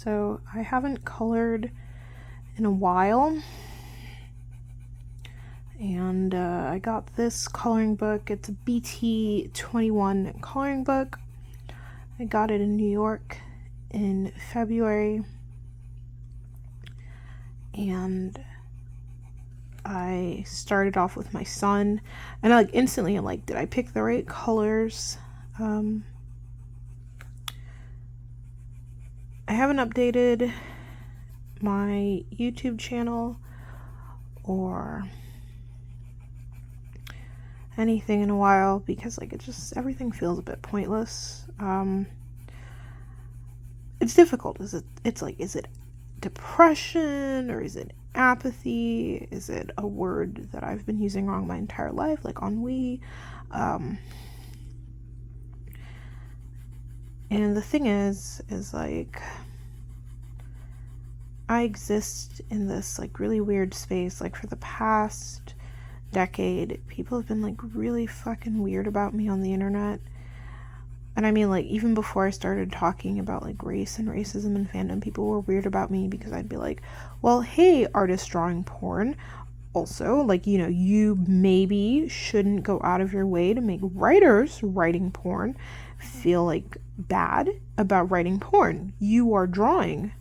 So I haven't colored in a while, and I got this coloring book. It's a BT21 coloring book. I got it in New York in February, and I started off with my son, and I instantly I'm like, did I pick the right colors? I haven't updated my YouTube channel or anything in a while because everything feels a bit pointless. It's difficult. Is it depression, or is it apathy? Is it a word that I've been using wrong my entire life, like ennui? And the thing is like, I exist in this like really weird space. Like for the past decade, people have been like really fucking weird about me on the internet. And I mean, like, even before I started talking about like race and racism and fandom, people were weird about me because I'd be like, well, hey, artist drawing porn. Also, like, you know, you maybe shouldn't go out of your way to make writers writing porn feel like bad about writing porn. You are drawing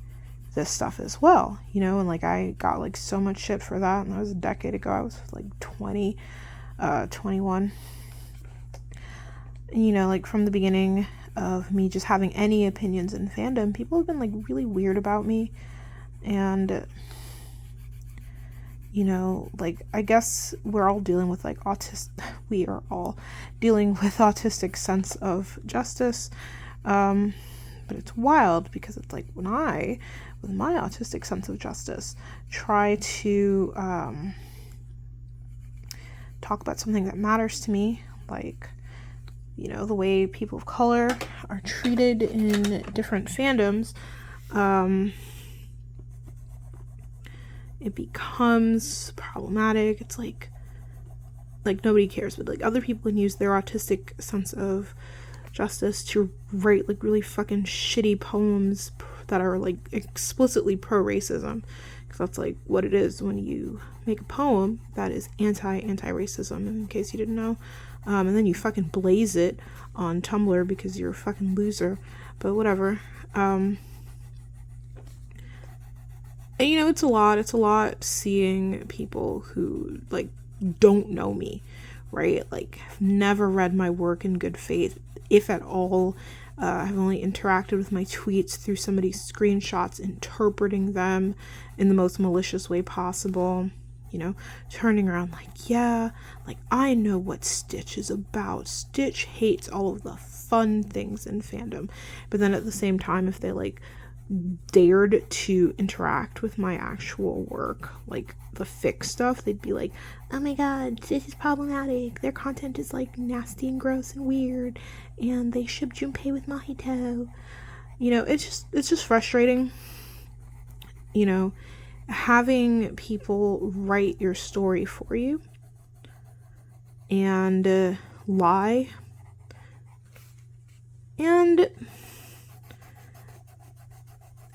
this stuff as well, you know. And like, I got like so much shit for that, and that was a decade ago. I was like 21. You know, like from the beginning of me just having any opinions in fandom, people have been like really weird about me. And you know, like, I guess we're all dealing with like we are all dealing with autistic sense of justice. But it's wild because it's like when I, with my autistic sense of justice, try to talk about something that matters to me, like, you know, the way people of color are treated in different fandoms, it becomes problematic. It's like nobody cares, but like other people can use their autistic sense of justice to write like really fucking shitty poems that are like explicitly pro-racism, because that's like what it is when you make a poem that is anti-racism, in case you didn't know. And then you fucking blaze it on Tumblr because you're a fucking loser. But whatever. And you know, it's a lot seeing people who like don't know me, right? Like, have never read my work in good faith, if at all. I've only interacted with my tweets through somebody's screenshots, interpreting them in the most malicious way possible. You know, turning around like, yeah, like, I know what Stitch is about. Stitch hates all of the fun things in fandom. But then at the same time, if they like dared to interact with my actual work, like the fic stuff, they'd be like, oh my god, this is problematic, their content is like nasty and gross and weird, and they ship Junpei with Mahito. You know, it's just frustrating, you know, having people write your story for you and lie. And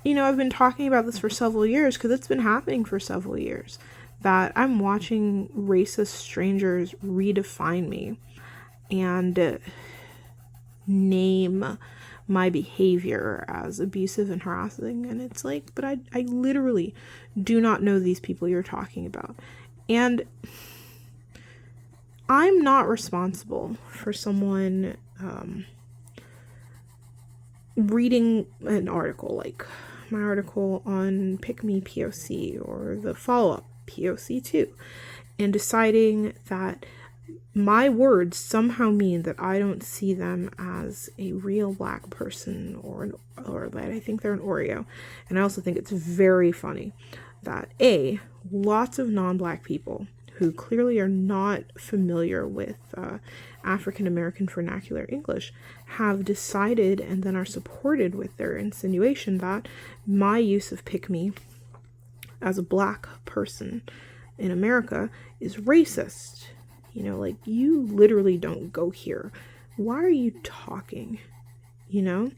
you know, I've been talking about this for several years because it's been happening for several years, that I'm watching racist strangers redefine me and name my behavior as abusive and harassing. And it's like, but I literally do not know these people you're talking about. And I'm not responsible for someone reading an article like my article on Pick Me POC or the follow-up POC 2 and deciding that my words somehow mean that I don't see them as a real black person or that I think they're an Oreo. And I also think it's very funny that lots of non-black people who clearly are not familiar with African American vernacular English have decided and then are supported with their insinuation that my use of pick me as a black person in America is racist. You know, like, you literally don't go here. Why are you talking? You know?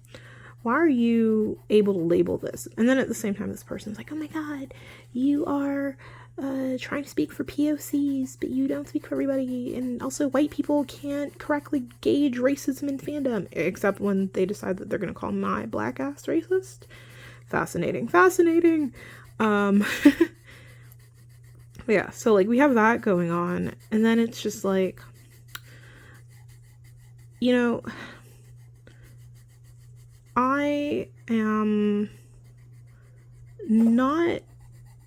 why are you able to label this? And then at the same time, this person's like, oh my God, you are trying to speak for POCs, but you don't speak for everybody. And also white people can't correctly gauge racism in fandom, except when they decide that they're going to call my black ass racist. Fascinating. Yeah, so like we have that going on, and then it's just like, you know, I am not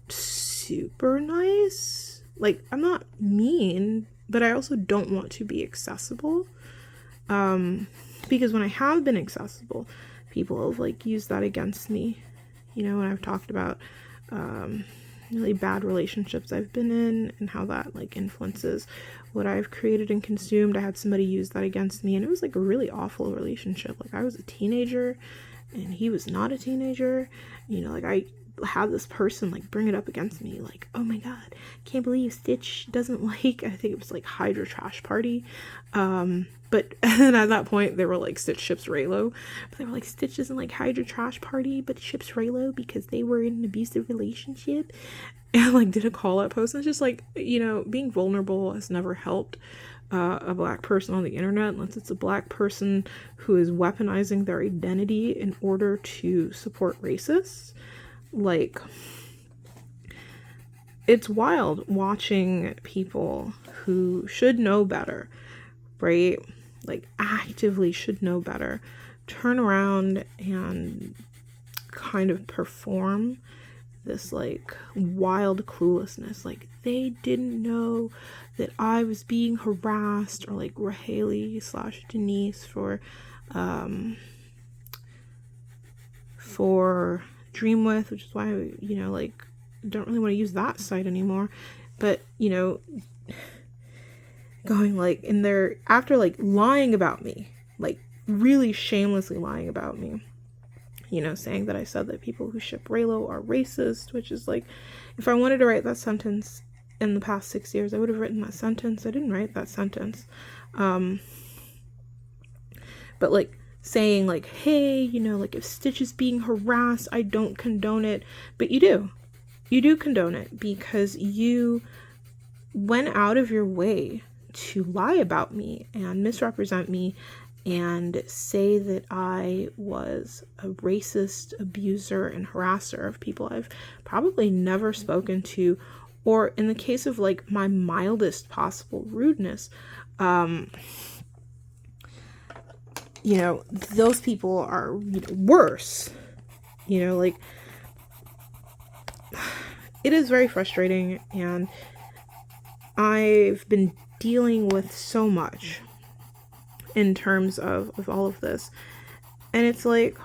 super nice. Like, I'm not mean, but I also don't want to be accessible. Because when I have been accessible, people have like used that against me. You know, when I've talked about really bad relationships I've been in and how that like influences what I've created and consumed. I had somebody use that against me, and it was like a really awful relationship. Like, I was a teenager and he was not a teenager. You know, like I had this person like bring it up against me, like, oh my God, can't believe Stitch doesn't like, I think it was like Hydra Trash Party. But and at that point they were like, Stitch ships Raylo, but they were like, Stitch doesn't like Hydra Trash Party but ships Raylo because they were in an abusive relationship. And like did a call out post, and it's just like, you know, being vulnerable has never helped a black person on the internet, unless it's a black person who is weaponizing their identity in order to support racists. Like, it's wild watching people who should know better, right? Like, actively should know better, turn around and kind of perform this like wild cluelessness. Like, they didn't know that I was being harassed, or like Raheli / Denise for Dream With, which is why, you know, like, don't really want to use that site anymore. But, you know, going like in there after like lying about me, like really shamelessly lying about me, you know, saying that I said that people who ship Raylo are racist, which is like, if I wanted to write that sentence in the past 6 years, I would have written that sentence. I didn't write that sentence. But like saying like, hey, you know, like if Stitch is being harassed, I don't condone it. But you do condone it, because you went out of your way to lie about me and misrepresent me and say that I was a racist abuser and harasser of people I've probably never spoken to, or in the case of like my mildest possible rudeness, you know, those people are, you know, worse. You know, like, it is very frustrating, and I've been dealing with so much in terms of all of this, and it's like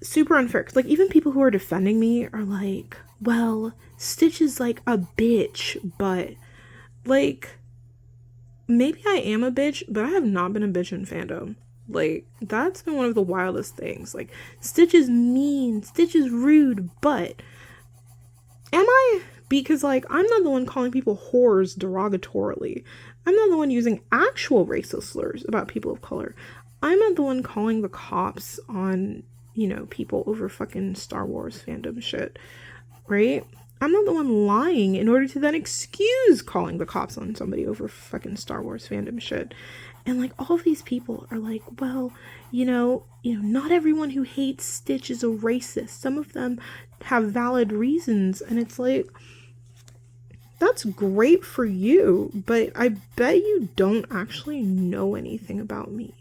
super unfair, because like even people who are defending me are like, well, Stitch is like a bitch, but like, maybe I am a bitch, but I have not been a bitch in fandom. Like, that's been one of the wildest things. Like, Stitch is mean, Stitch is rude, but am I? Because, like, I'm not the one calling people whores derogatorily. I'm not the one using actual racist slurs about people of color. I'm not the one calling the cops on, you know, people over fucking Star Wars fandom shit, right? I'm not the one lying in order to then excuse calling the cops on somebody over fucking Star Wars fandom shit. And like, all of these people are like, well, you know, not everyone who hates Stitch is a racist. Some of them have valid reasons. And it's like, that's great for you, but I bet you don't actually know anything about me.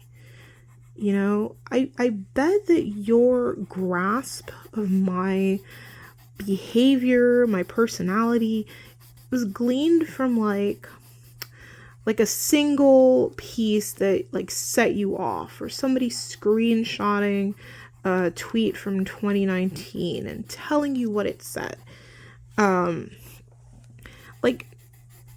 You know, I bet that your grasp of my behavior, my personality, was gleaned from like a single piece that like set you off, or somebody screenshotting a tweet from 2019 and telling you what it said. Like,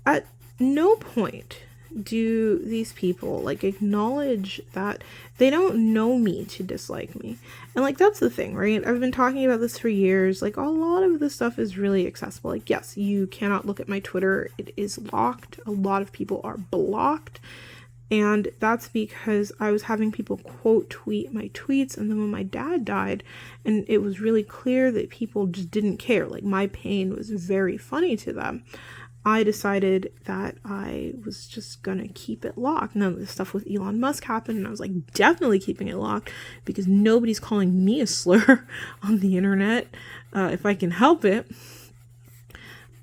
at no point do these people like acknowledge that they don't know me to dislike me. And like, that's the thing, right? I've been talking about this for years. Like, a lot of this stuff is really accessible. Like, yes, you cannot look at my Twitter, it is locked. A lot of people are blocked, And that's because I was having people quote tweet my tweets. And then when my dad died, and it was really clear that people just didn't care, like my pain was very funny to them, I decided that I was just gonna keep it locked. None of the stuff with Elon Musk happened, and I was like, definitely keeping it locked because nobody's calling me a slur on the internet if I can help it.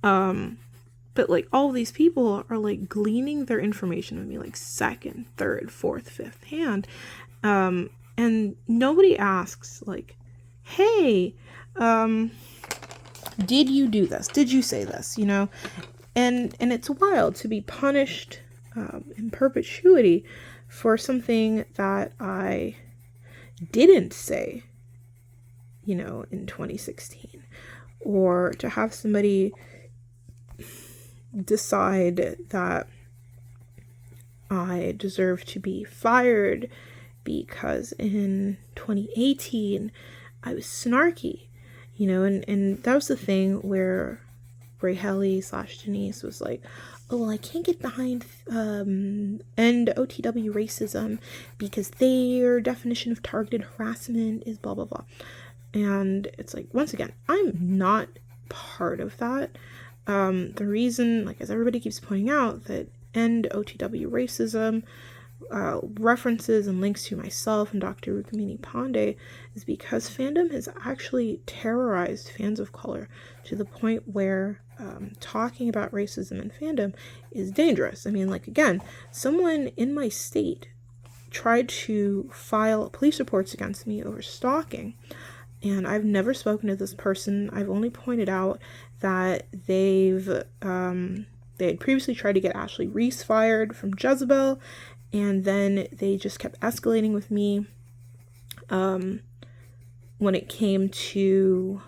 But like all these people are like gleaning their information with me like second, third, fourth, fifth hand. And nobody asks like, hey, did you do this? Did you say this? You know? And it's wild to be punished in perpetuity for something that I didn't say, you know, in 2016. Or to have somebody decide that I deserve to be fired because in 2018 I was snarky, you know, and that was the thing where Ray Helly / Denise was like, oh, well, I can't get behind end OTW racism because their definition of targeted harassment is blah, blah, blah. And it's like, once again, I'm not part of that. The reason, like, as everybody keeps pointing out, that end OTW racism references and links to myself and Dr. Rukmini Pandey is because fandom has actually terrorized fans of color to the point where talking about racism in fandom is dangerous. I mean, like, again, someone in my state tried to file police reports against me over stalking, and I've never spoken to this person. I've only pointed out that they had previously tried to get Ashley Reese fired from Jezebel, and then they just kept escalating with me when it came to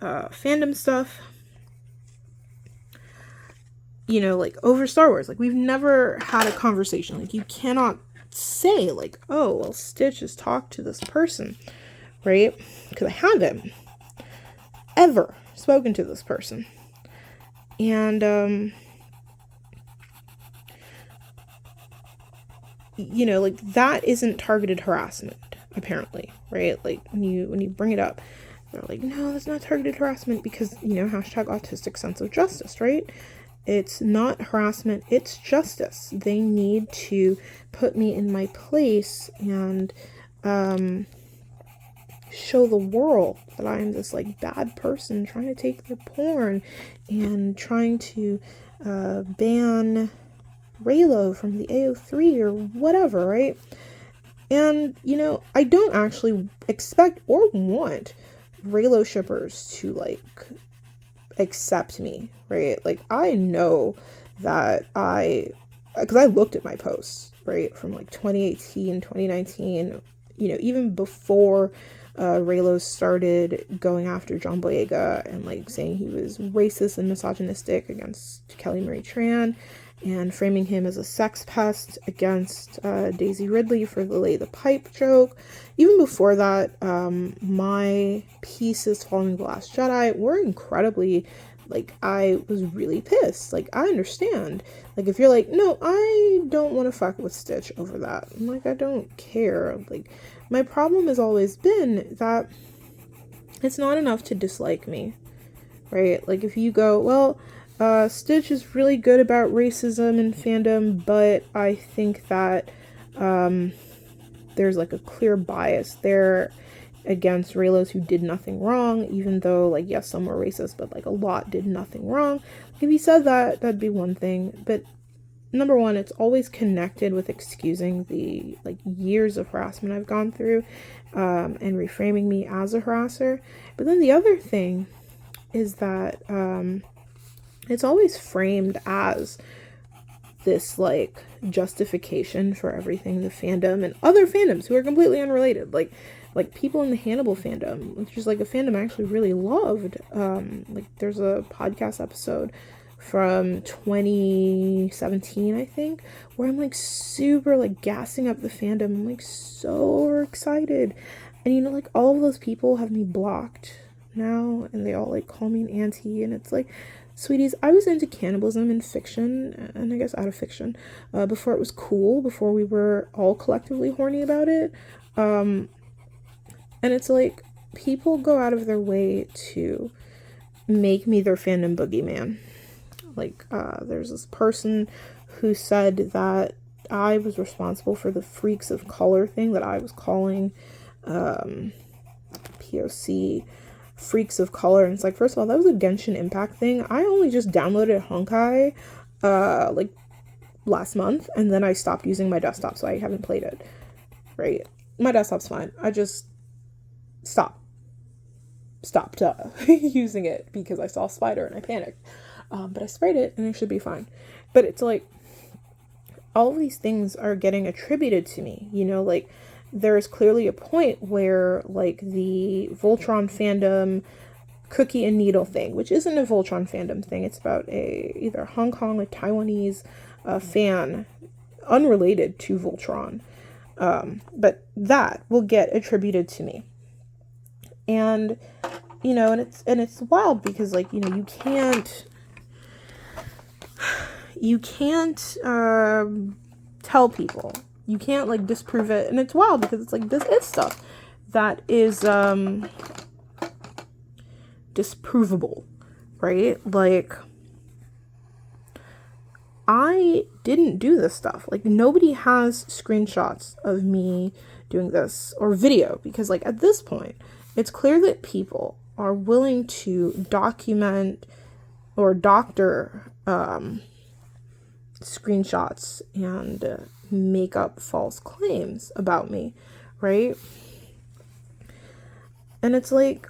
fandom stuff. You know, like, over Star Wars. Like, we've never had a conversation. Like, you cannot say, like, oh, well, Stitch has talked to this person, right? Because I haven't ever spoken to this person. And, you know, like, that isn't targeted harassment, apparently, right? Like, when you bring it up, they're like, no, that's not targeted harassment because, you know, hashtag autistic sense of justice, right? It's not harassment, it's justice. They need to put me in my place and show the world that I'm this, like, bad person trying to take their porn and trying to ban Raylo from the AO3 or whatever, right? And, you know, I don't actually expect or want Raylo shippers to, like, accept me, right? Like, I know that because I looked at my posts, right, from like 2018, 2019, you know, even before Raylo started going after John Boyega and, like, saying he was racist and misogynistic against Kelly Marie Tran and framing him as a sex pest against Daisy Ridley for the lay the pipe joke. Even before that, my pieces following The Last Jedi were incredibly, like, I was really pissed. Like, I understand. Like, if you're like, no, I don't want to fuck with Stitch over that. I'm like, I don't care. Like, my problem has always been that it's not enough to dislike me, right? Like, if you go, well, Stitch is really good about racism in fandom, but I think that there's, like, a clear bias there against Raylos who did nothing wrong, even though, like, yes, some were racist, but, like, a lot did nothing wrong. If you said that, that'd be one thing. But number one, it's always connected with excusing the, like, years of harassment I've gone through and reframing me as a harasser. But then the other thing is that it's always framed as this, like, justification for everything the fandom and other fandoms who are completely unrelated, like people in the Hannibal fandom, which is, like, a fandom I actually really loved. Like, there's a podcast episode from 2017, I think, where I'm, like, super, like, gassing up the fandom. I'm, like, so excited. And, you know, like, all of those people have me blocked now, and they all, like, call me an auntie, and it's like, Sweeties, I was into cannibalism in fiction, and I guess out of fiction, before it was cool, before we were all collectively horny about it. And it's like, people go out of their way to make me their fandom boogeyman. Like, there's this person who said that I was responsible for the freaks of color thing that I was calling POC freaks of color. And it's like, first of all, that was a Genshin Impact thing. I only just downloaded Honkai like last month, and then I stopped using my desktop, so I haven't played it. Right? My desktop's fine. I just stopped using it because I saw a spider and I panicked. But I sprayed it and it should be fine. But it's like, all of these things are getting attributed to me, you know, like, there's clearly a point where, like, the Voltron fandom cookie and needle thing, which isn't a Voltron fandom thing, it's about either Hong Kong or Taiwanese fan unrelated to Voltron, but that will get attributed to me. And, you know, and it's wild because, like, you know, you can't tell people. You can't, like, disprove it. And it's wild because it's like, this is stuff that is disprovable, right? Like, I didn't do this stuff. Like, nobody has screenshots of me doing this or video, because, like, at this point, it's clear that people are willing to document or doctor screenshots and make up false claims about me, right? And it's like,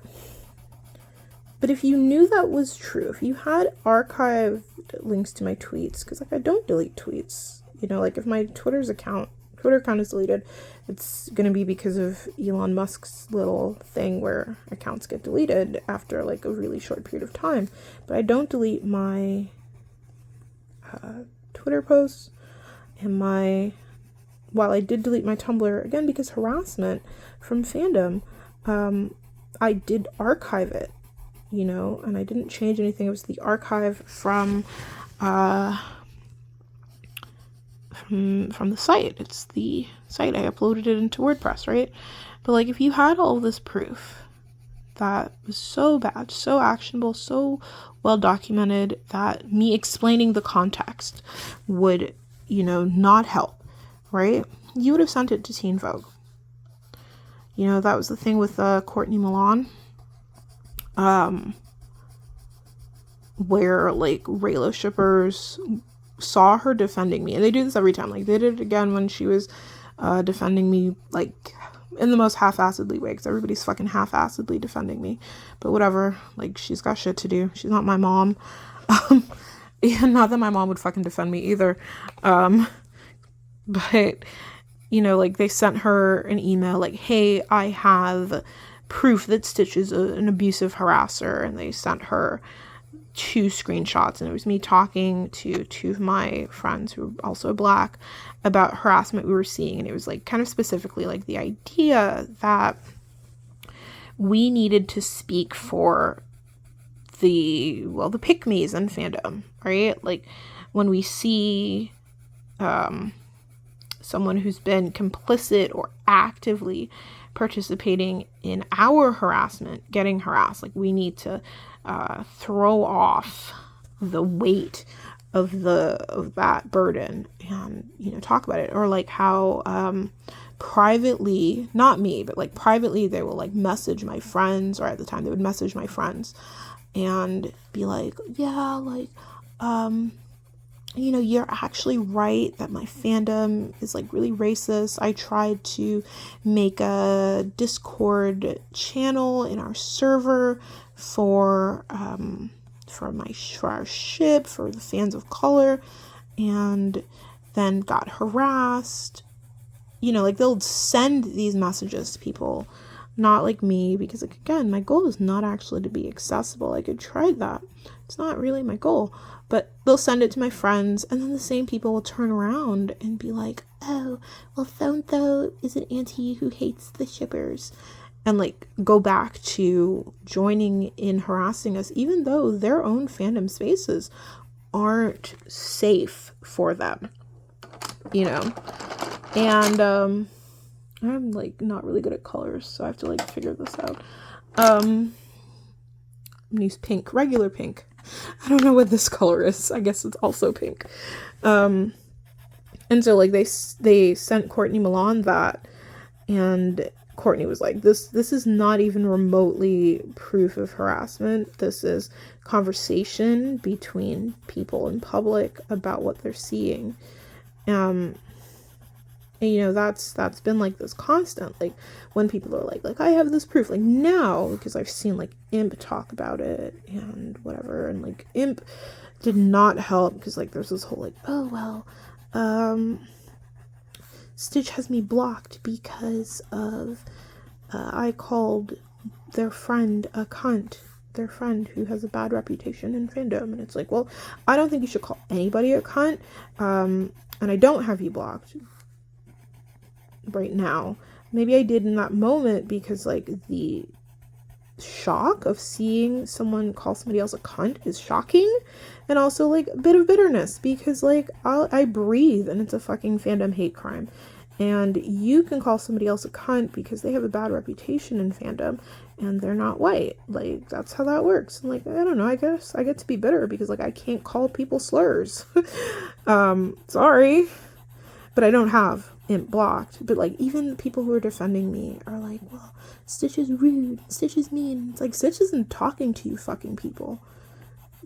but if you knew that was true, if you had archived links to my tweets, because, like, I don't delete tweets, you know, like, if my Twitter account is deleted, it's gonna be because of Elon Musk's little thing where accounts get deleted after, like, a really short period of time. But I don't delete my Twitter posts, and while I did delete my Tumblr, again, because harassment from fandom, I did archive it, you know, and I didn't change anything. It was the archive from the site. It's the site. I uploaded it into WordPress, right? But, like, if you had all this proof that was so bad, so actionable, so well documented, that me explaining the context would, you know, not help, right? You would have sent it to Teen Vogue. You know, that was the thing with Courtney Milan, where, like, Raylo shippers saw her defending me, and they do this every time. Like, they did it again when she was defending me, like, in the most half-assedly way, because everybody's fucking half-assedly defending me. But whatever, like, she's got shit to do. She's not my mom. Yeah, not that my mom would fucking defend me either. But, you know, like, they sent her an email like, hey, I have proof that Stitch is an abusive harasser, and they sent her 2 screenshots, and it was me talking to 2 of my friends who are also Black about harassment we were seeing, and it was, like, kind of specifically, like, the idea that we needed to speak for the pick-me's in fandom, right? Like, when we see someone who's been complicit or actively participating in our harassment, getting harassed, like, we need to throw off the weight of that burden and, you know, talk about it. Or, like, how privately, not me, but, like, privately, they will, like, message my friends, or at the time they would message my friends and be like, yeah, like, you know, you're actually right that my fandom is, like, really racist. I tried to make a Discord channel in our server for our ship, for the fans of color, and then got harassed. You know, like, they'll send these messages to people, not like me, because, like, again, my goal is not actually to be accessible. Like, I tried that. It's not really my goal. But they'll send it to my friends, and then the same people will turn around and be like, oh, well, so-and-so is an auntie who hates the shippers. and like go back to joining in harassing us, even though their own fandom spaces aren't safe for them, you know. And I'm like not really good at colors, so I have to like figure this out. I'm gonna use pink, regular pink. I don't know what this color is. I guess it's also pink. And so like they sent Courtney Milan that, and Courtney was like, this is not even remotely proof of harassment. This is conversation between people in public about what they're seeing. And, you know, that's been like this constant, like when people are like I have this proof, like now, because I've seen like Imp talk about it and whatever, and like Imp did not help because like there's this whole like, oh well, Stitch has me blocked because of I called their friend a cunt, their friend who has a bad reputation in fandom. And it's like, well, I don't think you should call anybody a cunt, and I don't have you blocked right now. Maybe I did in that moment because like the shock of seeing someone call somebody else a cunt is shocking, and also like a bit of bitterness because like I breathe and it's a fucking fandom hate crime, and you can call somebody else a cunt because they have a bad reputation in fandom and they're not white. Like that's how that works. And like I don't know, I guess I get to be bitter because like I can't call people slurs. Sorry, but I don't have Imp blocked. But like even people who are defending me are like, well, Stitch is rude, Stitch is mean. It's like Stitch isn't talking to you fucking people.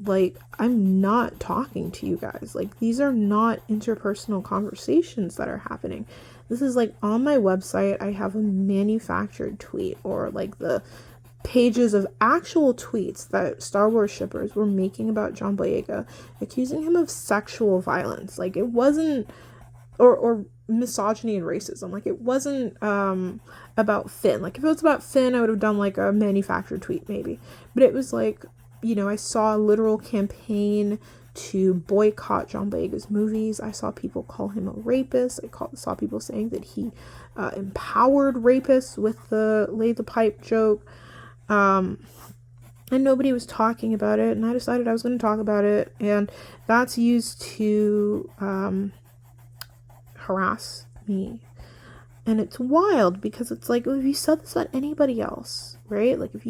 Like I'm not talking to you guys. Like these are not interpersonal conversations that are happening. This is like on my website I have a manufactured tweet, or like the pages of actual tweets that Star Wars shippers were making about John Boyega, accusing him of sexual violence. Like it wasn't, or misogyny and racism. Like it wasn't about Finn. Like if it was about Finn, I would have done like a manufactured tweet maybe. But it was like, you know, I saw a literal campaign to boycott John Boyega's movies. I saw people call him a rapist. Saw people saying that he empowered rapists with the lay the pipe joke. And nobody was talking about it. And I decided I was going to talk about it. And that's used to harass me. And it's wild because it's like, if you said this about anybody else, right? Like if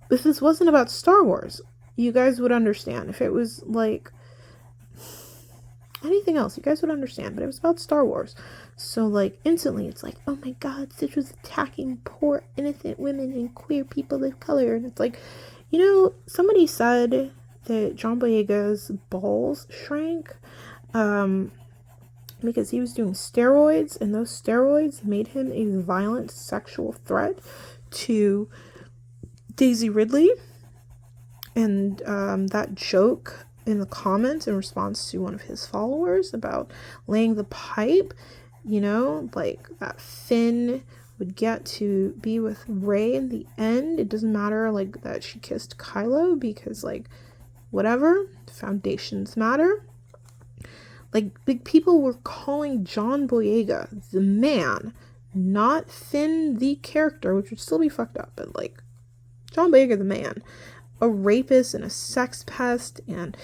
this wasn't about Star Wars, you guys would understand. If it was like anything else, you guys would understand. But it was about Star Wars. So like instantly it's like, oh my god, Stitch was attacking poor innocent women and queer people of color. And it's like, you know, somebody said that John Boyega's balls shrank because he was doing steroids, and those steroids made him a violent sexual threat to Daisy Ridley. And that joke in the comments in response to one of his followers about laying the pipe, you know, like that Finn would get to be with Rey in the end. It doesn't matter like that she kissed Kylo because like whatever, foundations matter. Like big people were calling John Boyega the man, not Finn the character, which would still be fucked up, but like John Boyega the man, a rapist and a sex pest, and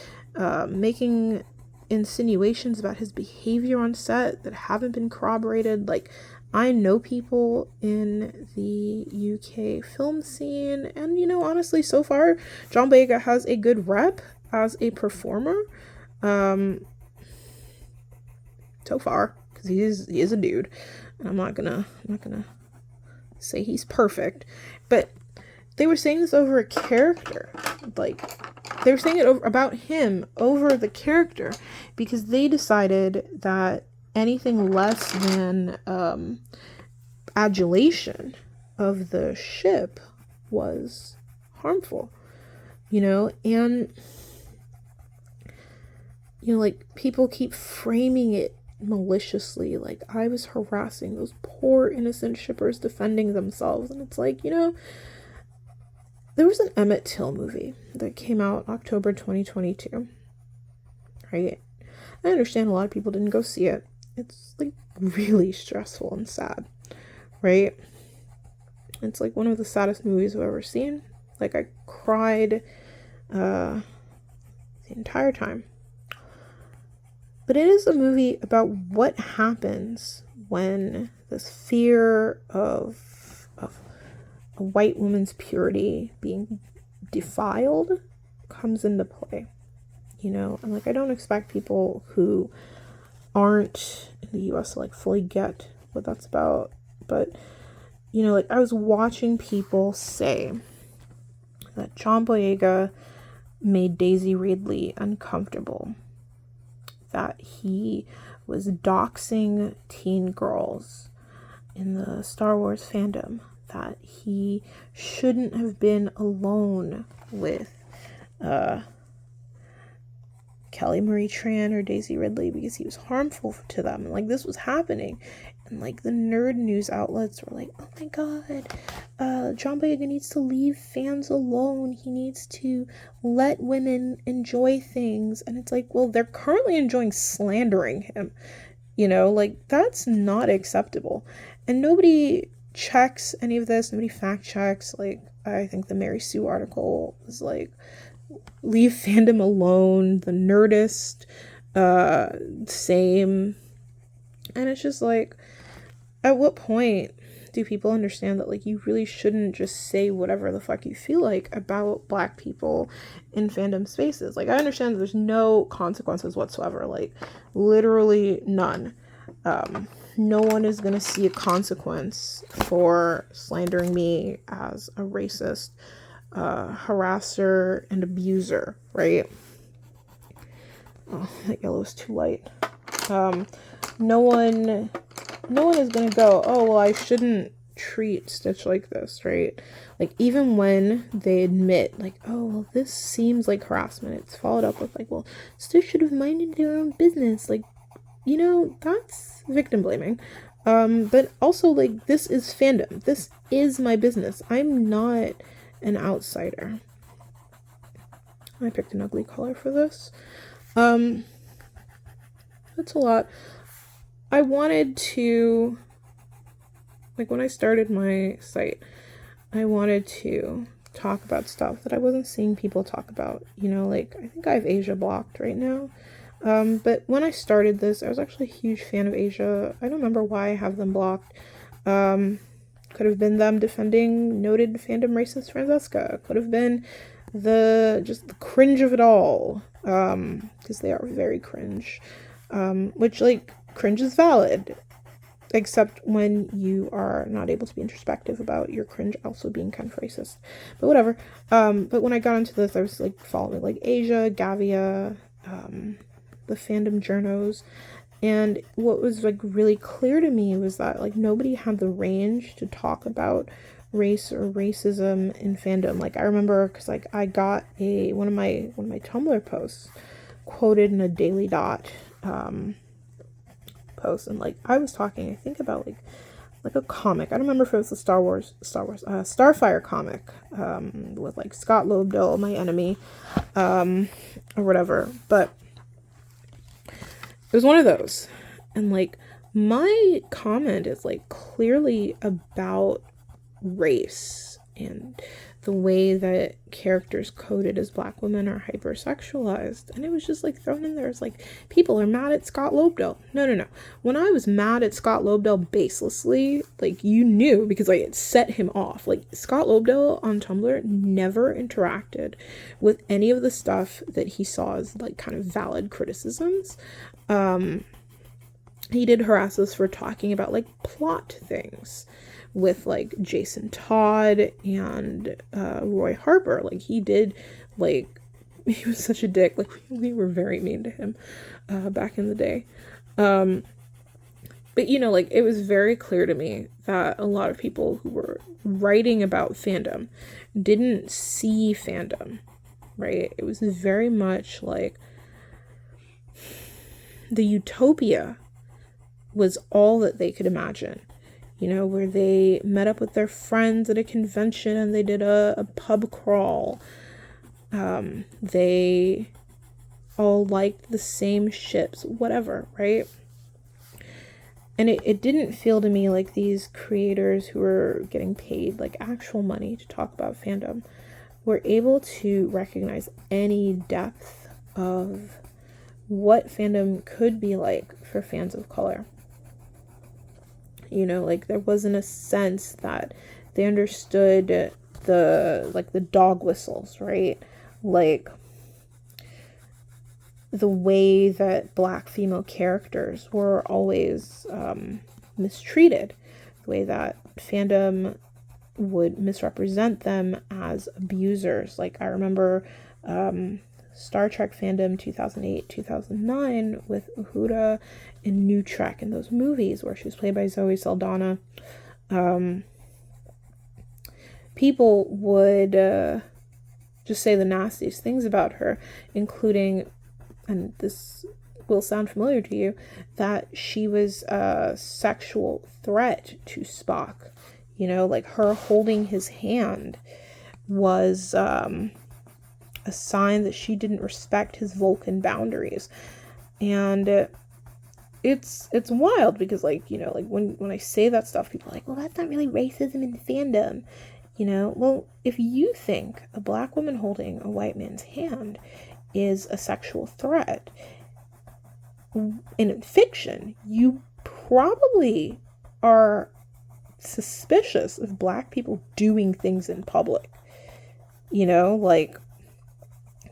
making insinuations about his behavior on set that haven't been corroborated. Like I know people in the UK film scene, and you know, honestly, so far John Boyega has a good rep as a performer. So far, because he is a dude, and I'm not gonna say he's perfect, but they were saying this over a character. Like they were saying it about him over the character because they decided that anything less than adulation of the ship was harmful, you know. And you know, like people keep framing it maliciously, like I was harassing those poor innocent shippers defending themselves. And it's like, you know, there was an Emmett Till movie that came out October 2022, right? I understand a lot of people didn't go see it. It's like really stressful and sad, right? It's like one of the saddest movies I've ever seen. Like, I cried the entire time. But it is a movie about what happens when this fear of a white woman's purity being defiled comes into play. You know, and like, I don't expect people who aren't in the US to like fully get what that's about, but you know, like, I was watching people say that John Boyega made Daisy Ridley uncomfortable, that he was doxing teen girls in the Star Wars fandom, that he shouldn't have been alone with Kelly Marie Tran or Daisy Ridley because he was harmful to them. And like, this was happening, and like the nerd news outlets were like, oh my god, John Boyega needs to leave fans alone, he needs to let women enjoy things. And it's like, well, they're currently enjoying slandering him, you know, like, that's not acceptable. And nobody checks any of this, nobody fact checks. Like, I think the Mary Sue article was like, leave fandom alone, the Nerdist, same. And it's just like, at what point do people understand that like, you really shouldn't just say whatever the fuck you feel like about Black people in fandom spaces? Like, I understand that there's no consequences whatsoever, like literally none. No one is gonna see a consequence for slandering me as a racist, harasser and abuser, right? Oh, that yellow is too light. No one is gonna go, oh, well, I shouldn't treat Stitch like this, right? Like, even when they admit, like, oh, well, this seems like harassment, it's followed up with like, well, Stitch should have minded their own business. Like, you know, that's victim blaming. But also, like, this is fandom. This is my business. I'm not an outsider. I picked an ugly color for this. That's a lot. I wanted to, like, when I started my site, I wanted to talk about stuff that I wasn't seeing people talk about. You know, like, I think I have Asia blocked right now. But when I started this, I was actually a huge fan of Asia. I don't remember why I have them blocked. Could have been them defending noted fandom racist Francesca. Could have been just the cringe of it all. Because they are very cringe. Which, like, cringe is valid. Except when you are not able to be introspective about your cringe also being kind of racist. But whatever. But when I got into this, I was, like, following, like, Asia, Gavia, the fandom journos, and what was like really clear to me was that like nobody had the range to talk about race or racism in fandom. Like, I remember, because like I got one of my Tumblr posts quoted in a Daily Dot post, and like I was talking, I think, about like a comic. I don't remember if it was the Starfire comic, with like Scott Lobdell, my enemy, or whatever, but it was one of those. And like, my comment is like clearly about race and the way that characters coded as Black women are hypersexualized. And it was just like thrown in there as like, people are mad at Scott Lobdell. No. When I was mad at Scott Lobdell baselessly, like, you knew, because I had set him off. Like, Scott Lobdell on Tumblr never interacted with any of the stuff that he saw as like kind of valid criticisms. He did harass us for talking about like plot things with like Jason Todd and Roy Harper. Like, he did, like, he was such a dick. Like, we were very mean to him back in the day. But you know, like, it was very clear to me that a lot of people who were writing about fandom didn't see fandom, right? It was very much like the utopia was all that they could imagine. You know, where they met up with their friends at a convention and they did a pub crawl. They all liked the same ships, whatever, right? And it didn't feel to me like these creators who were getting paid like actual money to talk about fandom were able to recognize any depth of what fandom could be like for fans of color. You know, like there wasn't a sense that they understood the dog whistles, right? Like the way that Black female characters were always mistreated, the way that fandom would misrepresent them as abusers. Like I remember Star Trek fandom 2008, 2009 with Uhura and New Trek in those movies where she was played by Zoe Saldana. People would just say the nastiest things about her, including, and this will sound familiar to you, that she was a sexual threat to Spock. You know, like her holding his hand was a sign that she didn't respect his Vulcan boundaries. And it's wild because, like, you know, like when I say that stuff, people are like, well, that's not really racism in fandom. You know, well, if you think a Black woman holding a white man's hand is a sexual threat in fiction, you probably are suspicious of Black people doing things in public. You know, like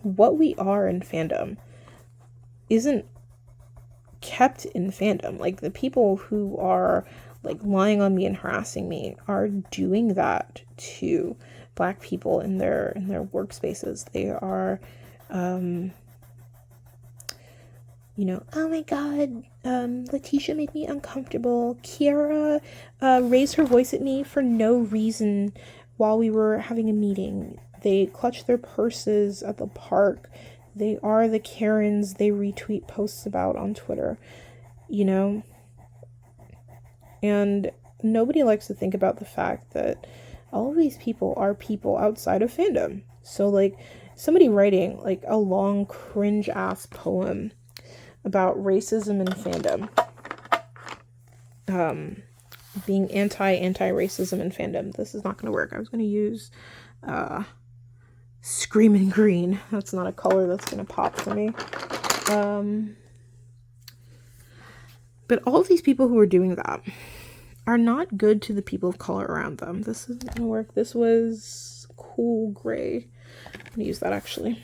what we are in fandom isn't kept in fandom. Like the people who are like lying on me and harassing me are doing that to Black people in their workspaces. They are you know, oh my god, Letitia made me uncomfortable. Kiara raised her voice at me for no reason while we were having a meeting. They clutch their purses at the park. They are the Karens they retweet posts about on Twitter, you know? And nobody likes to think about the fact that all of these people are people outside of fandom. So, like, somebody writing, like, a long cringe-ass poem about racism in fandom, being anti-racism in fandom. This is not going to work. I was going to use Screaming Green. That's not a color that's going to pop for me. But all of these people who are doing that are not good to the people of color around them. This isn't going to work. This was cool gray. I'm going to use that actually.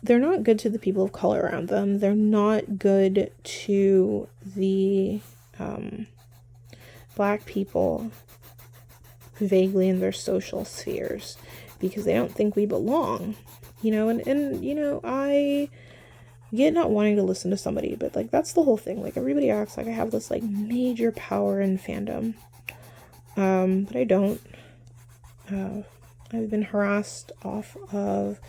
They're not good to the people of color around them. They're not good to the Black people vaguely in their social spheres because they don't think we belong, you know, and you know, I get not wanting to listen to somebody, but like that's the whole thing. Like everybody acts like I have this like major power in fandom, but I don't. I've been harassed off of,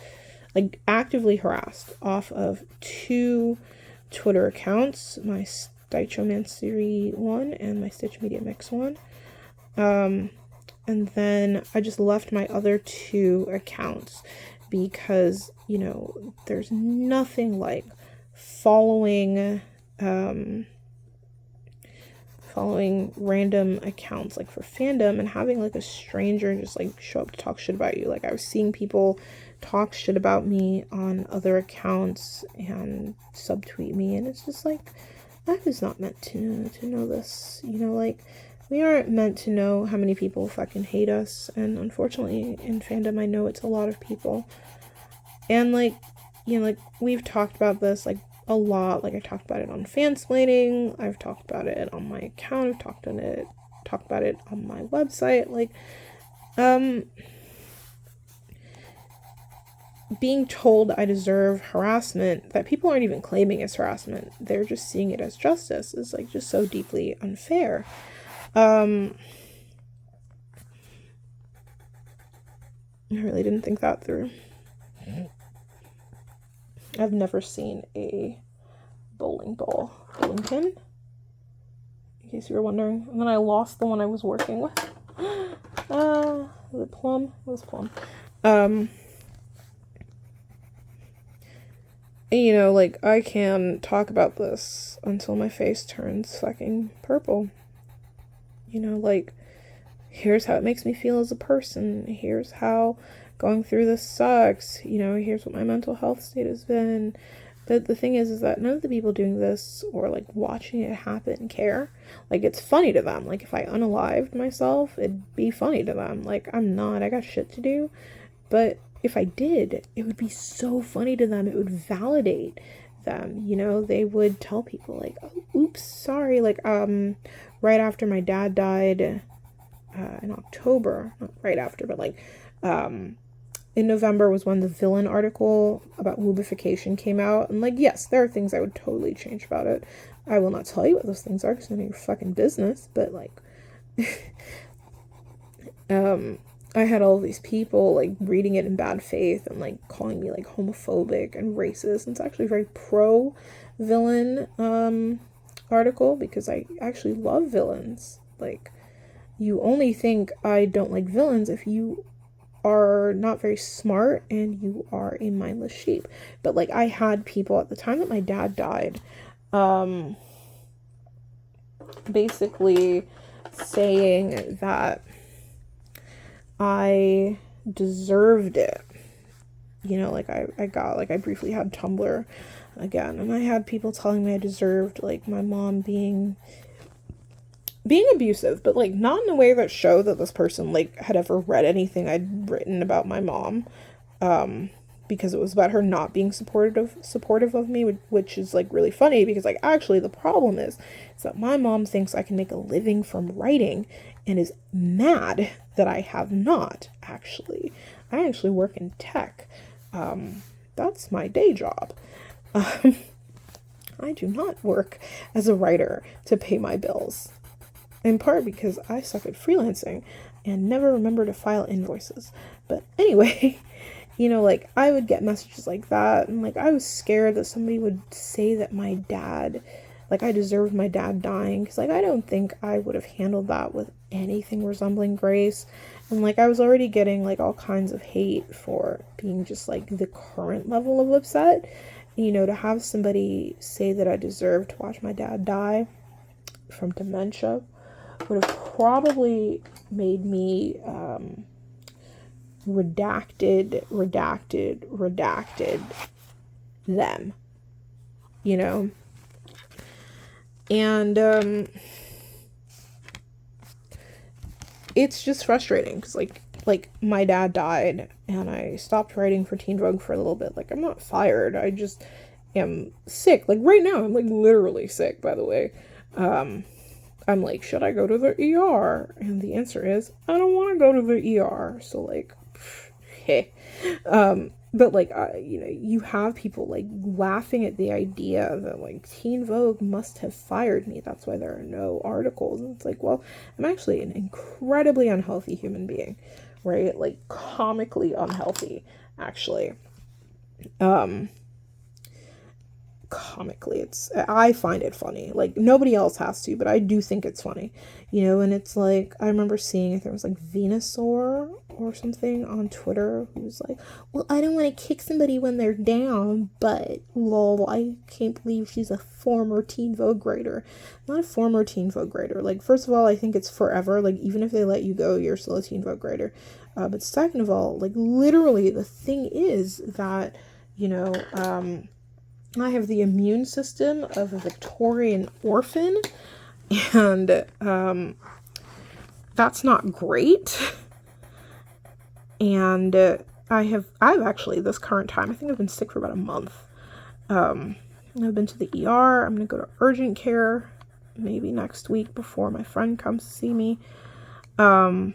like actively harassed off of 2 Twitter accounts, my Stitchomancery one and my Stitch Media Mix one. And then I just left my other 2 accounts because, you know, there's nothing like following random accounts like for fandom and having like a stranger just like show up to talk shit about you. Like I was seeing people talk shit about me on other accounts and subtweet me, and it's just like I was not meant to know this, you know, like we aren't meant to know how many people fucking hate us, and unfortunately in fandom I know it's a lot of people. And like, you know, like we've talked about this like a lot. Like I talked about it on Fansplaining, I've talked about it on my account, I've talked about it on my website. Like being told I deserve harassment that people aren't even claiming as harassment, they're just seeing it as justice, is like just so deeply unfair. I really didn't think that through. I've never seen a bowling pin, in case you were wondering. And then I lost the one I was working with. Was it plum? It was plum. you know, like, I can talk about this until my face turns fucking purple. You know, like, here's how it makes me feel as a person. Here's how going through this sucks. You know, here's what my mental health state has been. But the thing is that none of the people doing this or, like, watching it happen care. Like, it's funny to them. Like, if I unalived myself, it'd be funny to them. Like, I'm not. I got shit to do. But if I did, it would be so funny to them. It would validate them. You know, they would tell people, like, oh, oops, sorry. Like, right after my dad died, in October, not right after, but like, in November was when the villain article about woobification came out. And, like, yes, there are things I would totally change about it. I will not tell you what those things are because none of your fucking business. But, like, I had all these people, like, reading it in bad faith and, like, calling me, like, homophobic and racist. And it's actually a very pro-villain article because I actually love villains. Like, you only think I don't like villains if you are not very smart and you are a mindless sheep. But, like, I had people at the time that my dad died, basically saying that I deserved it. You know, like, I briefly had Tumblr again, and I had people telling me I deserved, like, my mom being abusive, but, like, not in a way that showed that this person, like, had ever read anything I'd written about my mom, because it was about her not being supportive of me, which is, like, really funny because, like, actually the problem is that my mom thinks I can make a living from writing and is mad that I have not. Actually, I actually work in tech. That's my day job. I do not work as a writer to pay my bills. In part because I suck at freelancing and never remember to file invoices. But anyway, you know, like, I would get messages like that, and, like, I was scared that somebody would say that my dad, like, I deserved my dad dying, because, like, I don't think I would have handled that with anything resembling grace. And, like, I was already getting, like, all kinds of hate for being just, like, the current level of upset. You know, to have somebody say that I deserved to watch my dad die from dementia would have probably made me redacted them, you know. And it's just frustrating because, like, my dad died and I stopped writing for Teen Vogue for a little bit. Like, I'm not fired, I just am sick. Like, right now I'm, like, literally sick, by the way. I'm like, should I go to the ER? And the answer is, I don't want to go to the ER. So, like, hey. But, like, you know, you have people, like, laughing at the idea that, like, Teen Vogue must have fired me. That's why there are no articles. And it's like, well, I'm actually an incredibly unhealthy human being, right? Like, comically unhealthy, actually. Comically, I find it funny. Like, nobody else has to, but I do think it's funny, you know. And it's like, I remember seeing, if there was, like, Venusaur or something on Twitter who was like, well, I don't want to kick somebody when they're down, but lol, I can't believe she's a former Teen Vogue writer. Not a former Teen Vogue writer. Like, first of all, I think it's forever. Like, even if they let you go, you're still a Teen Vogue writer. But second of all, like, literally the thing is that, you know, I have the immune system of a Victorian orphan, and that's not great. And I've actually, this current time, I think I've been sick for about a month. I've been to the ER. I'm gonna go to urgent care maybe next week before my friend comes to see me. But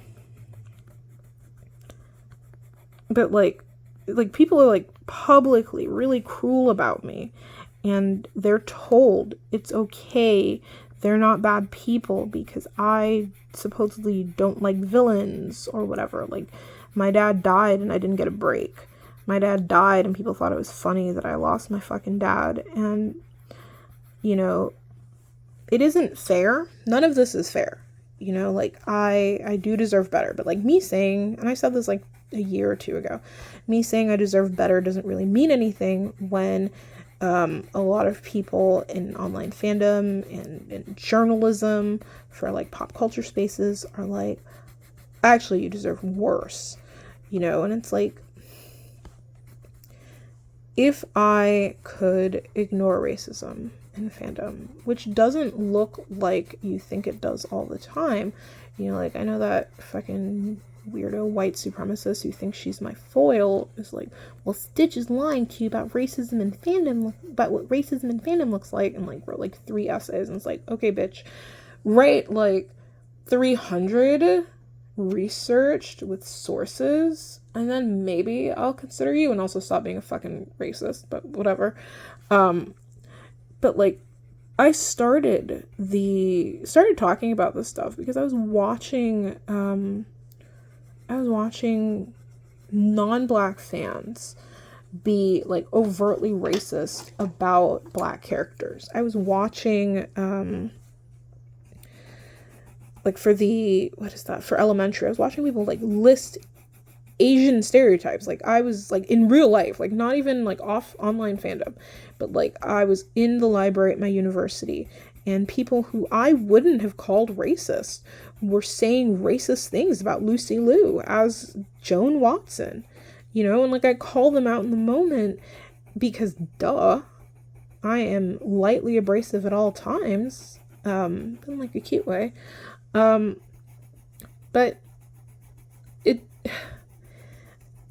like people are, like, publicly really cruel about me, and they're told it's okay, they're not bad people because I supposedly don't like villains or whatever. Like, my dad died and I didn't get a break. My dad died and people thought it was funny that I lost my fucking dad. And, you know, it isn't fair. None of this is fair. You know, like, I do deserve better. But, like, me saying, and I said this, like, a year or two ago, me saying I deserve better doesn't really mean anything when A lot of people in online fandom and in journalism for like pop culture spaces are like, actually, you deserve worse, you know? And it's like, if I could ignore racism in fandom, which doesn't look like you think it does all the time, you know, like, I know that fucking weirdo white supremacist who thinks she's my foil is like, well, Stitch is lying to you about racism in fandom, about what racism in fandom looks like, and like wrote like 3 essays, and it's like, okay, bitch, write like 300 researched with sources, and then maybe I'll consider you, and also stop being a fucking racist, but whatever. But like, I started talking about this stuff because I was watching non-black fans be like overtly racist about black characters. I was watching like for elementary, I was watching people like list Asian stereotypes. Like, I was like in real life, like not even like off online fandom, but like I was in the library at my university, and people who I wouldn't have called racist were saying racist things about Lucy Liu as Joan Watson, you know, and like I call them out in the moment because duh, I am lightly abrasive at all times, in like a cute way. But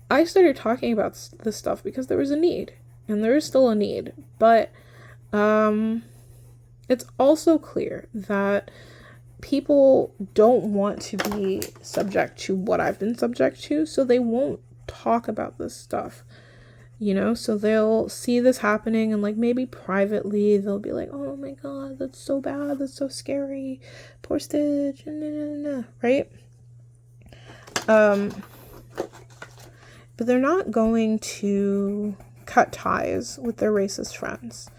I started talking about this stuff because there was a need, and there is still a need, but it's also clear that people don't want to be subject to what I've been subject to, so they won't talk about this stuff, you know? So they'll see this happening, and like maybe privately they'll be like, oh my god, that's so bad, that's so scary, poor Stitch, right? But they're not going to cut ties with their racist friends.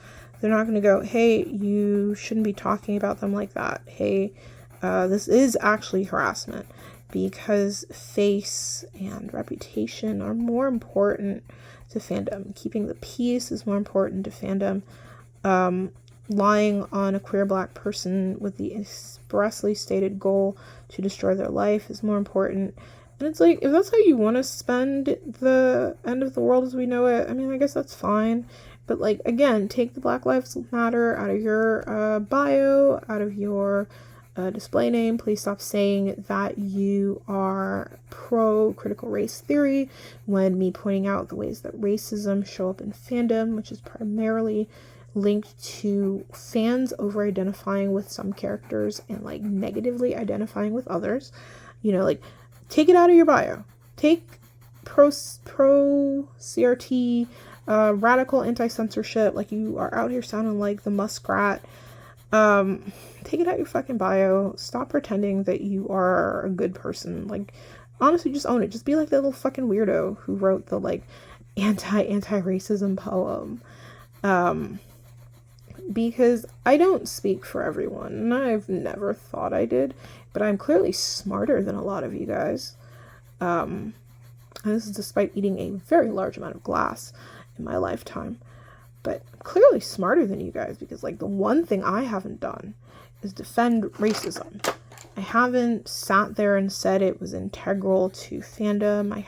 They're not going to go, hey, you shouldn't be talking about them like that. Hey, this is actually harassment, because face and reputation are more important to fandom. Keeping the peace is more important to fandom. Lying on a queer black person with the expressly stated goal to destroy their life is more important. And it's like, if that's how you want to spend the end of the world as we know it, I mean, I guess that's fine. But like, again, take the Black Lives Matter out of your bio, out of your display name. Please stop saying that you are pro critical race theory when me pointing out the ways that racism show up in fandom, which is primarily linked to fans over identifying with some characters and like negatively identifying with others. You know, like, take it out of your bio. Take pro CRT, radical anti-censorship, like you are out here sounding like the muskrat. Take it out your fucking bio. Stop pretending that you are a good person. Like, honestly, just own it. Just be like that little fucking weirdo who wrote the like anti-racism poem. Because I don't speak for everyone, and I've never thought I did, but I'm clearly smarter than a lot of you guys. And this is despite eating a very large amount of glass in my lifetime. But I'm clearly smarter than you guys, because like the one thing I haven't done is defend racism. I haven't sat there and said it was integral to fandom. I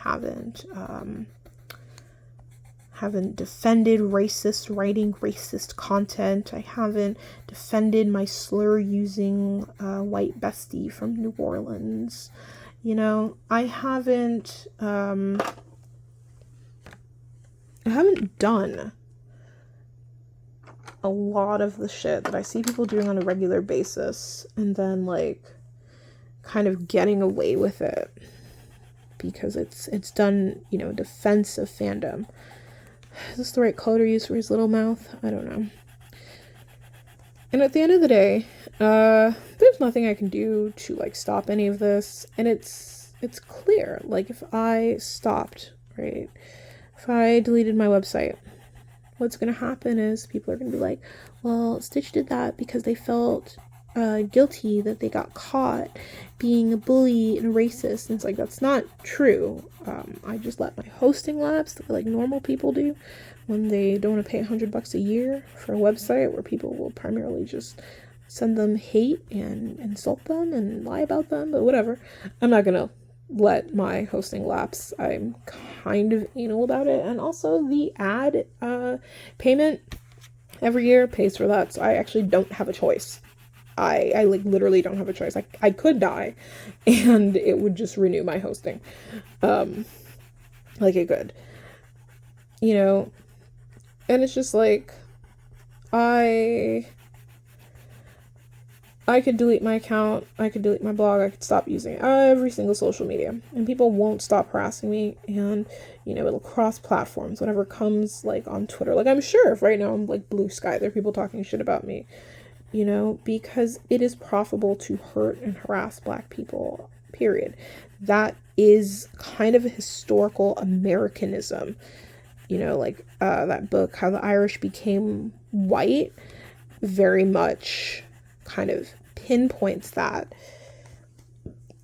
haven't defended racist writing, racist content. I haven't defended my slur-using white bestie from New Orleans. You know, I haven't done a lot of the shit that I see people doing on a regular basis, and then like kind of getting away with it because it's done, you know, defense of fandom. Is this the right color to use for his little mouth? I don't know. And at the end of the day, there's nothing I can do to like stop any of this, and it's clear. Like, if I stopped, right? If I deleted my website, what's gonna happen is people are gonna be like, well, Stitch did that because they felt guilty that they got caught being a bully and a racist. And it's like, that's not true. I just let my hosting lapse like normal people do, when they don't want to pay $100 a year for a website where people will primarily just send them hate and insult them and lie about them, but whatever. I'm not gonna let my hosting lapse. I'm kind of anal about it. And also the ad payment every year pays for that, so I actually don't have a choice. I like literally don't have a choice. I could die and it would just renew my hosting. Like it could. You know, and it's just like I could delete my account, I could delete my blog, I could stop using every single social media, and people won't stop harassing me, and, you know, it'll cross platforms, whatever comes, like, on Twitter. Like, I'm sure if right now I'm, like, blue sky, there are people talking shit about me, you know, because it is profitable to hurt and harass Black people, period. That is kind of a historical Americanism, you know, like, that book, How the Irish Became White, very much kind of pinpoints that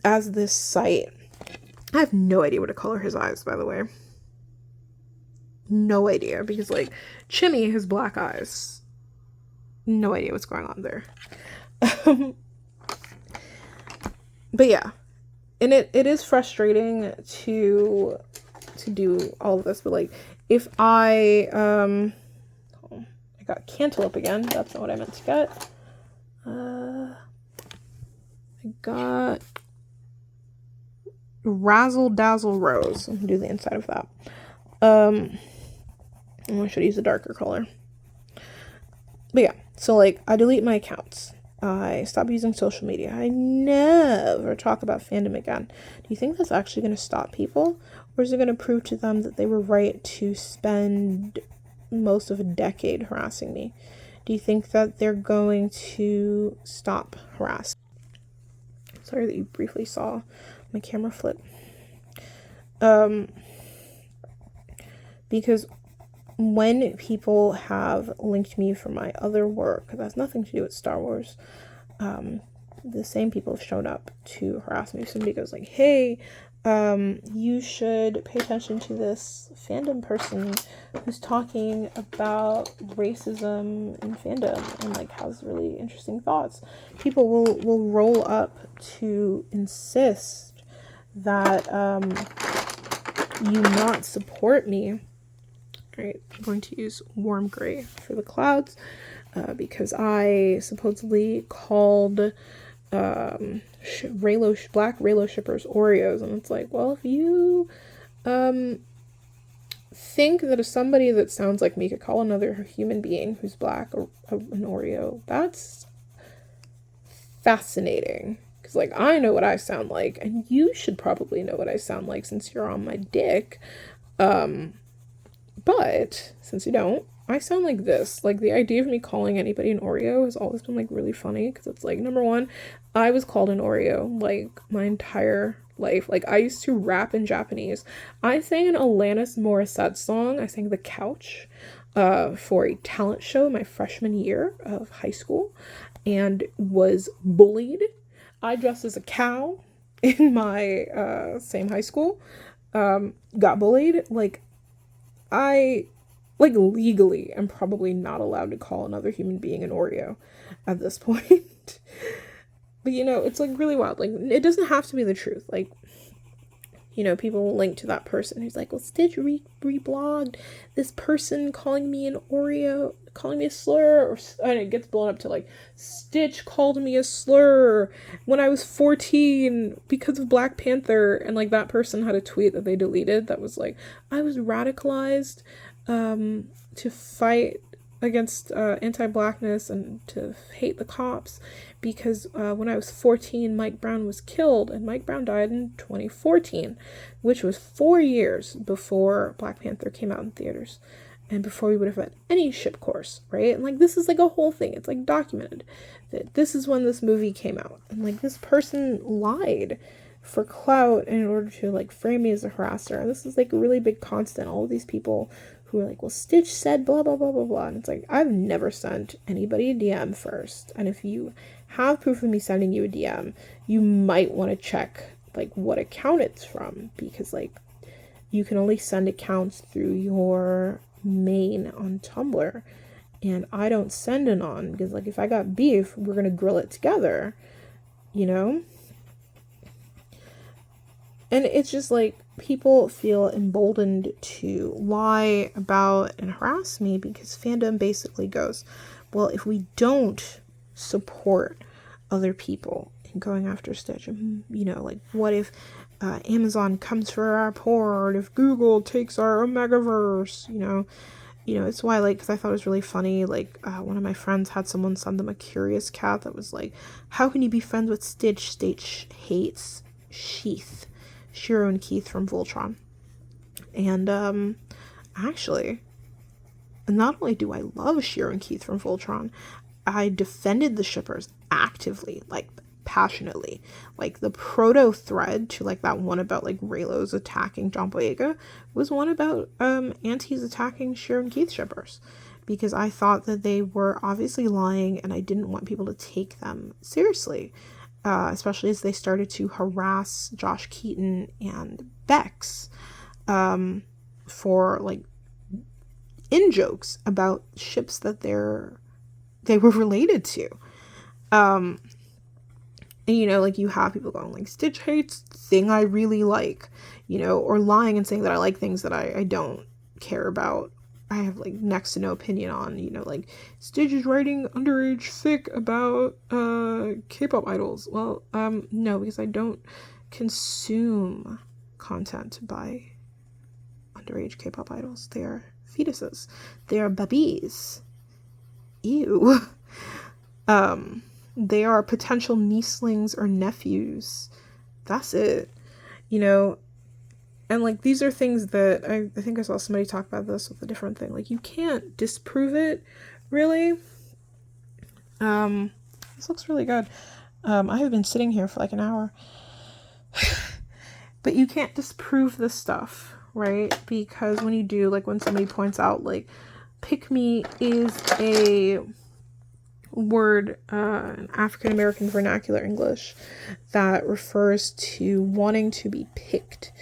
as this site. I have no idea what to color his eyes, by the way. No idea, because like Chimmy has black eyes. No idea what's going on there. But yeah, and it is frustrating to do all of this, but like if I got cantaloupe again, that's not what I meant to get. I got Razzle Dazzle Rose. I'm gonna do the inside of that. I should use a darker color. But yeah, so like I delete my accounts. I stop using social media. I never talk about fandom again. Do you think that's actually going to stop people? Or is it going to prove to them that they were right to spend most of a decade harassing me? Do you think that they're going to stop harassing? Sorry that you briefly saw my camera flip. Because when people have linked me for my other work, that has nothing to do with Star Wars, the same people have shown up to harass me. If somebody goes like, hey, you should pay attention to this fandom person who's talking about racism in fandom and like has really interesting thoughts. People will roll up to insist that you not support me. Right, I'm going to use warm gray for the clouds because I supposedly called black Raylo shippers Oreos, and it's like, well, if you think that if somebody that sounds like me could call another human being who's black an Oreo, that's fascinating. Because like I know what I sound like, and you should probably know what I sound like since you're on my dick. But since you don't, I sound like this. Like the idea of me calling anybody an Oreo has always been like really funny, because it's like, number one, I was called an Oreo like my entire life. Like I used to rap in Japanese. I sang an Alanis Morissette song. I sang The Couch for a talent show my freshman year of high school and was bullied. I dressed as a cow in my same high school. Got bullied. Like I, like, legally am probably not allowed to call another human being an Oreo at this point. But, you know, it's, like, really wild. Like, it doesn't have to be the truth. Like, you know, people will link to that person who's like, well, Stitch reblogged this person calling me an Oreo, calling me a slur, and it gets blown up to, like, Stitch called me a slur when I was 14 because of Black Panther, and, like, that person had a tweet that they deleted that was like, I was radicalized to fight against anti-blackness and to hate the cops because when I was 14, Mike Brown was killed, and Mike Brown died in 2014, which was 4 years before Black Panther came out in theaters and before we would have had any ship course, right? And like this is like a whole thing. It's like documented that this is when this movie came out, and like this person lied for clout in order to like frame me as a harasser. And this is like a really big constant. All of these people who are like, well, Stitch said blah, blah, blah, blah, blah. And it's like, I've never sent anybody a DM first. And if you have proof of me sending you a DM, you might want to check like what account it's from, because like you can only send accounts through your main on Tumblr, and I don't send anon because, like, if I got beef, we're gonna grill it together, you know? And it's just like people feel emboldened to lie about and harass me because fandom basically goes, well, if we don't support other people in going after Stitch, you know, like, what if Amazon comes for our port, if Google takes our Omegaverse, you know, it's why, like, because I thought it was really funny, like, one of my friends had someone send them a curious cat that was like, how can you be friends with Stitch? Stitch hates Sheath, Shiro and Keith from Voltron. And actually, not only do I love Shiro and Keith from Voltron, I defended the shippers actively, like, passionately. Like, the proto thread to, like, that one about, like, Raylo's attacking John Boyega was one about Auntie's attacking Shiro and Keith shippers, because I thought that they were obviously lying and I didn't want people to take them seriously, especially as they started to harass Josh Keaton and Bex for, like, in jokes about ships that they were related to. And, you know, like, you have people going, like, Stitch hates thing I really like, you know, or lying and saying that I like things that I don't care about. I have, like, next to no opinion on, you know, like, Stitch is writing underage fic about K-pop idols. Well, no, because I don't consume content by underage K-pop idols. They are fetuses. They are babies. Ew. They are potential niecelings or nephews. That's it. You know, and, like, these are things that I think I saw somebody talk about this with a different thing. Like, you can't disprove it, really. This looks really good. I have been sitting here for like an hour. But you can't disprove this stuff, right? Because when you do, like, when somebody points out, like, pick me is a word, in African American vernacular English, that refers to wanting to be picked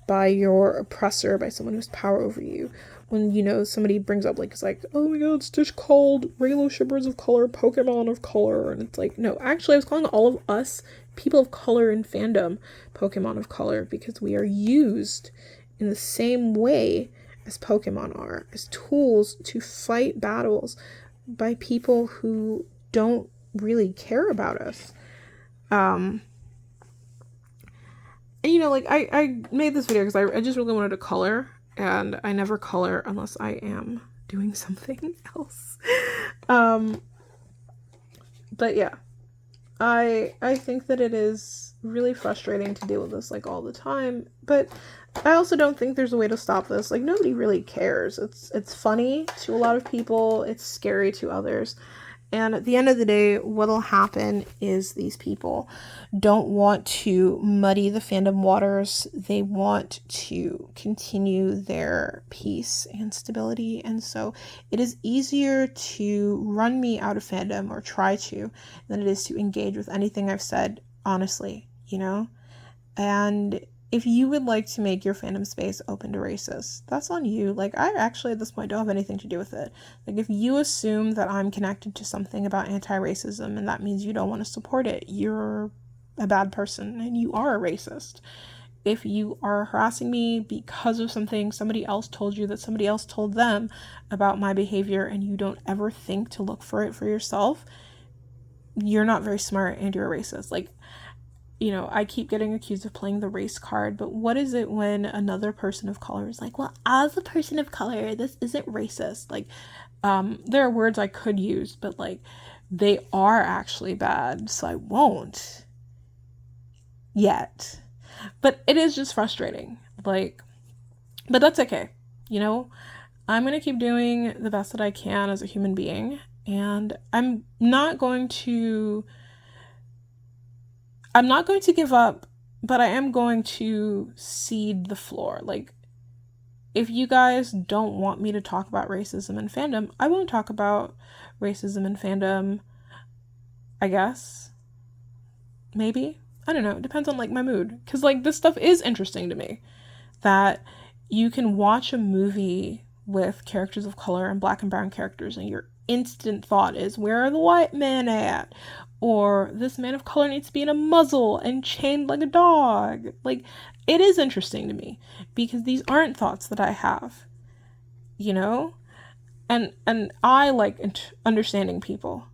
by your oppressor, by someone who has power over you. When, you know, somebody brings up, like, it's like, oh my god, Stitch called Raylo shippers of color Pokemon of color, and it's like, no, actually, I was calling all of us, people of color in fandom, Pokemon of color, because we are used in the same way as Pokemon are, as tools to fight battles by people who don't really care about us. And, you know, like, I made this video because I just really wanted to color, and I never color unless I am doing something else. But yeah, I think that it is really frustrating to deal with this, like, all the time, but I also don't think there's a way to stop this. Like, nobody really cares. It's funny to a lot of people, it's scary to others. And at the end of the day, what'll happen is these people don't want to muddy the fandom waters. They want to continue their peace and stability. And so it is easier to run me out of fandom, or try to, than it is to engage with anything I've said, honestly, you know? And if you would like to make your fandom space open to racists, that's on you. Like, I actually at this point don't have anything to do with it. Like, if you assume that I'm connected to something about anti-racism and that means you don't want to support it, you're a bad person and you are a racist. If you are harassing me because of something somebody else told you that somebody else told them about my behavior, and you don't ever think to look for it for yourself, you're not very smart and you're a racist. Like, you know, I keep getting accused of playing the race card, but what is it when another person of color is like, well, as a person of color, this isn't racist? Like, there are words I could use, but, like, they are actually bad, so I won't yet. But it is just frustrating. Like, but that's okay. You know, I'm going to keep doing the best that I can as a human being, and I'm not going to give up, but I am going to cede the floor. Like, if you guys don't want me to talk about racism in fandom, I won't talk about racism in fandom, I guess. Maybe. I don't know. It depends on, like, my mood. Because, like, this stuff is interesting to me. That you can watch a movie with characters of color and black and brown characters, and your instant thought is, where are the white men at? Or this man of color needs to be in a muzzle and chained like a dog. Like, it is interesting to me because these aren't thoughts that I have, you know? And I like understanding people.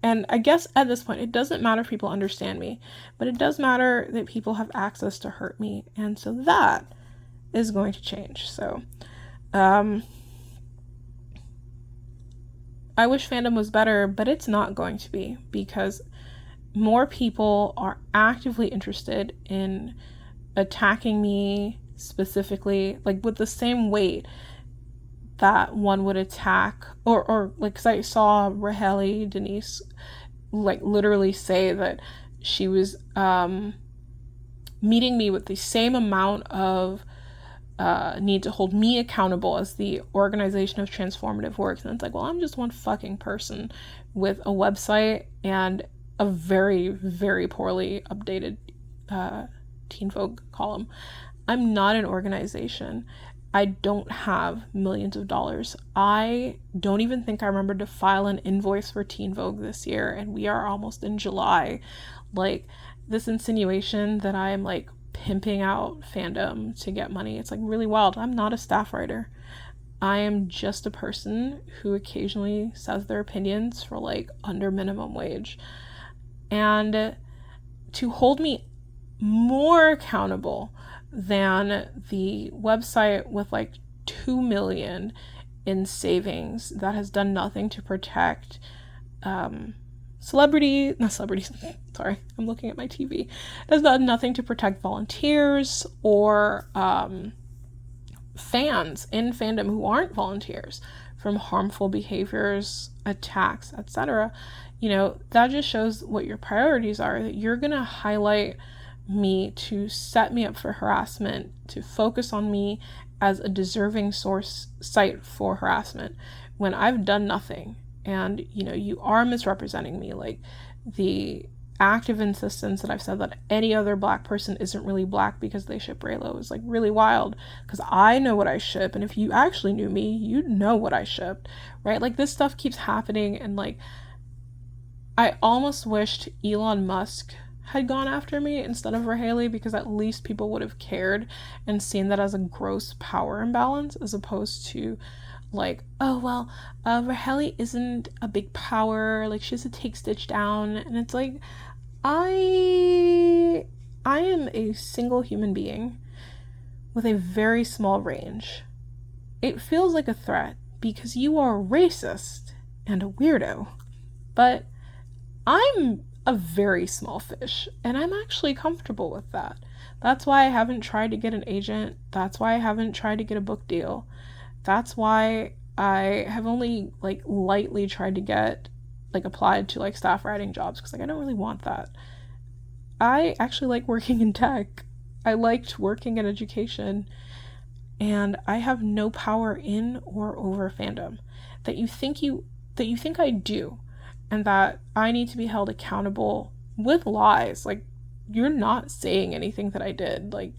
And I guess at this point, it doesn't matter if people understand me, but it does matter that people have access to hurt me. And so that is going to change. So, I wish fandom was better, but it's not going to be, because more people are actively interested in attacking me specifically, like with the same weight that one would attack, or like, because I saw Raheli Denise like literally say that she was meeting me with the same amount of need to hold me accountable as the organization of transformative works. And it's like, well, I'm just one fucking person with a website and a very, very poorly updated Teen Vogue column. I'm not an organization. I don't have millions of dollars. I don't even think I remembered to file an invoice for Teen Vogue this year, and we are almost in July. Like, this insinuation that I am like pimping out fandom to get money, it's like really wild. I'm not a staff writer. I am just a person who occasionally says their opinions for like under minimum wage. And to hold me more accountable than the website with like 2 million in savings that has done nothing to protect sorry, I'm looking at my TV. Does nothing to protect volunteers or fans in fandom who aren't volunteers from harmful behaviors, attacks, etc. You know, that just shows what your priorities are, that you're gonna highlight me to set me up for harassment, to focus on me as a deserving site for harassment when I've done nothing. And, you know, you are misrepresenting me. Like, the active insistence that I've said that any other black person isn't really black because they ship Raylo is like really wild, because I know what I ship, and if you actually knew me, you'd know what I shipped, right? Like, this stuff keeps happening, and like, I almost wished Elon Musk had gone after me instead of Raheli, because at least people would have cared and seen that as a gross power imbalance, as opposed to like, oh, well, Raheli isn't a big power, like, she has to take Stitch down. And it's like, I am a single human being with a very small range. It feels like a threat because you are racist and a weirdo, but I'm a very small fish, and I'm actually comfortable with that. That's why I haven't tried to get an agent. That's why I haven't tried to get a book deal. That's why I have only like lightly tried to get like applied to like staff writing jobs, because like I don't really want that. I actually like working in tech. I liked working in education, and I have no power in or over fandom that you think I do. And that I need to be held accountable with lies. Like, you're not saying anything that I did. Like,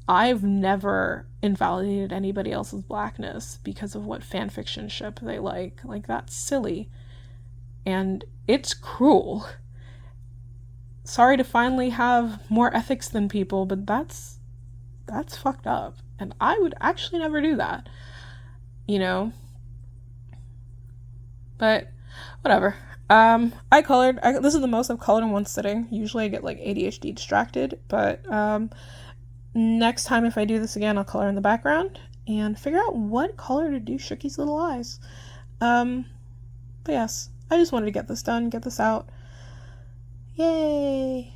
I've never invalidated anybody else's blackness because of what fanfiction ship they like. Like, that's silly. And it's cruel. Sorry to finally have more ethics than people, but that's fucked up. And I would actually never do that. You know? But whatever. I colored. This is the most I've colored in one sitting. Usually I get like ADHD distracted, but next time if I do this again, I'll color in the background and figure out what color to do Shooky's little eyes. But yes, I just wanted to get this done, get this out. Yay!